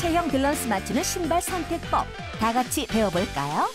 체형 밸런스 맞추는 신발 선택법. 다 같이 배워볼까요?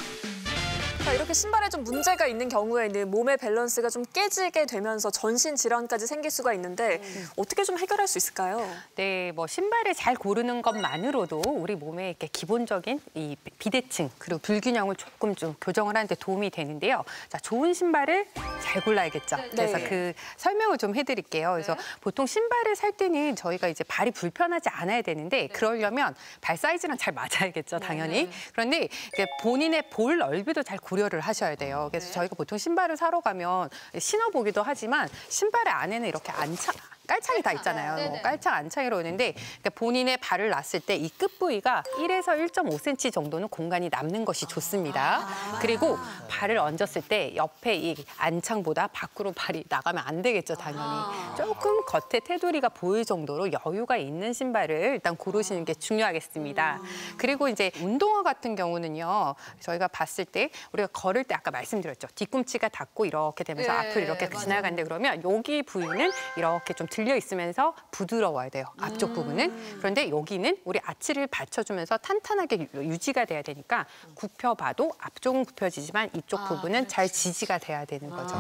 자, 이렇게 신발에 좀 문제가 있는 경우에는 몸의 밸런스가 좀 깨지게 되면서 전신 질환까지 생길 수가 있는데 어떻게 좀 해결할 수 있을까요? 네, 뭐 신발을 잘 고르는 것만으로도 우리 몸에 이렇게 기본적인 이 비대칭 그리고 불균형을 조금 좀 교정을 하는 데 도움이 되는데요. 자, 좋은 신발을 잘 골라야겠죠. 그래서 그 설명을 좀 해드릴게요. 그래서 보통 신발을 살 때는 저희가 이제 발이 불편하지 않아야 되는데 그러려면 발 사이즈랑 잘 맞아야겠죠, 당연히. 그런데 이게 본인의 볼 넓이도 잘 고려를 하셔야 돼요. 그래서 저희가 보통 신발을 사러 가면 신어보기도 하지만 신발의 안에는 이렇게 깔창이 다 있잖아요. 깔창 안창이라고 있는데 그러니까 본인의 발을 놨을 때 이 끝 부위가 1에서 1.5cm 정도는 공간이 남는 것이 좋습니다. 그리고 발을 얹었을 때 옆에 이 안창보다 밖으로 발이 나가면 안 되겠죠, 당연히. 조금 겉에 테두리가 보일 정도로 여유가 있는 신발을 일단 고르시는 게 중요하겠습니다. 그리고 이제 운동화 같은 경우는요. 저희가 봤을 때 우리가 걸을 때 아까 말씀드렸죠. 뒤꿈치가 닿고 이렇게 되면서 앞으로 이렇게 지나가는데 그러면 여기 부위는 이렇게 좀 들려 있으면서 부드러워야 돼요. 앞쪽 부분은. 그런데 여기는 우리 아치를 받쳐주면서 탄탄하게 유지가 돼야 되니까 굽혀봐도 앞쪽은 굽혀지지만 이쪽 부분은 잘 지지가 돼야 되는 거죠.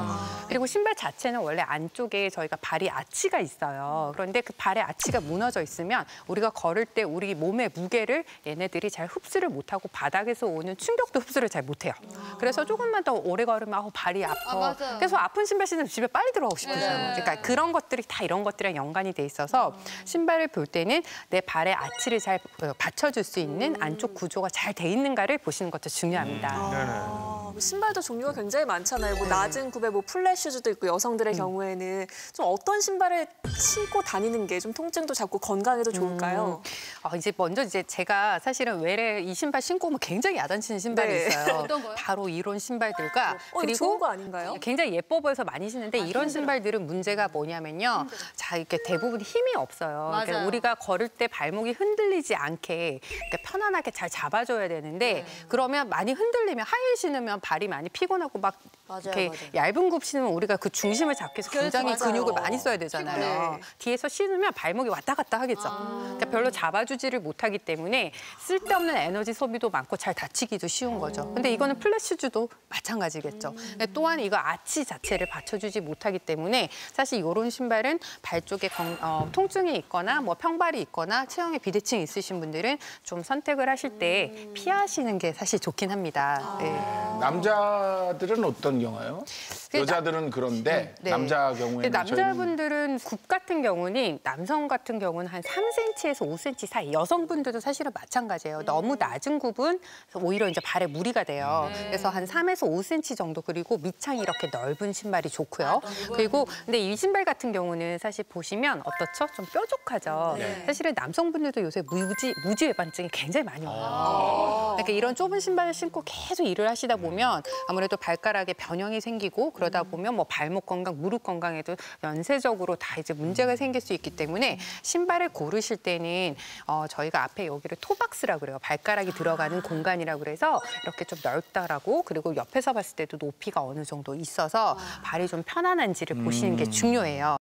그리고 신발 자체는 원래 안쪽에 저희가 발이 아치가 있어요. 그런데 그 발의 아치가 무너져 있으면 우리가 걸을 때 우리 몸의 무게를 얘네들이 잘 흡수를 못하고 바닥에서 오는 충격도 흡수를 잘 못해요. 그래서 조금만 더 오래 걸으면 발이 아파. 그래서 아픈 신발 신으면 집에 빨리 들어가고 싶으셔요. 그러니까 그런 것들이 다 이런 것들이랑 연관이 돼 있어서 신발을 볼 때는 내 발의 아치를 잘 받쳐줄 수 있는 안쪽 구조가 잘 돼 있는가를 보시는 것도 중요합니다. 신발도 종류가 굉장히 많잖아요. 뭐 낮은 굽에 뭐 플랫 슈즈도 있고 여성들의 경우에는 좀 어떤 신발을 신고 다니는 게 좀 통증도 잡고 건강에도 좋을까요? 이제 먼저 제가 사실은 외래 이 신발 신고 오면 굉장히 야단치는 신발이 있어요. 어떤 거요? 바로 이런 신발들과 그리고 좋은 거 아닌가요? 굉장히 예뻐 보여서 많이 신는데 이런 신발들은 문제가 뭐냐면요. 자, 이렇게 대부분 힘이 없어요. 그러니까 우리가 걸을 때 발목이 흔들리지 않게 이렇게 편안하게 잘 잡아줘야 되는데 그러면 많이 흔들리면 하이힐 신으면 발이 많이 피곤하고 막 이렇게 얇은 굽 신으면 우리가 그 중심을 잡기 위해서 굉장히 근육을 많이 써야 되잖아요. 뒤에서 신으면 발목이 왔다 갔다 하겠죠. 그러니까 별로 잡아주지를 못하기 때문에 쓸데없는 에너지 소비도 많고 잘 다치기도 쉬운 거죠. 근데 이거는 플랫 슈즈도 마찬가지겠죠. 또한 이거 아치 자체를 받쳐주지 못하기 때문에 사실 이런 신발은 발 쪽에 통증이 있거나 뭐 평발이 있거나 체형에 비대칭이 있으신 분들은 좀 선택을 하실 때 피하시는 게 사실 좋긴 합니다. 남자들은 어떤 경우예요? 여자들은 그런데 남자 경우에는 남자분들은 굽 같은 경우는 남성 같은 경우는 한 3cm에서 5cm 사이 여성분들도 사실은 마찬가지예요. 너무 낮은 굽은 오히려 이제 발에 무리가 돼요. 그래서 한 3에서 5cm 정도 그리고 밑창이 이렇게 넓은 신발이 좋고요. 그리고 근데 이 신발 같은 경우는 사실 보시면 어떻죠? 좀 뾰족하죠. 사실은 남성분들도 요새 무지 외반증이 굉장히 많이 와요. 그러니까 이런 좁은 신발을 신고 계속 일을 하시다 보면 아무래도 발가락에 변형이 생기고 그러다 보면 뭐 발목 건강, 무릎 건강에도 연쇄적으로 다 이제 문제가 생길 수 있기 때문에 신발을 고르실 때는 저희가 앞에 여기를 토박스라고 그래요. 발가락이 들어가는 공간이라고 그래서 이렇게 좀 넓다라고 그리고 옆에서 봤을 때도 높이가 어느 정도 있어서 발이 좀 편안한지를 보시는 게 중요해요.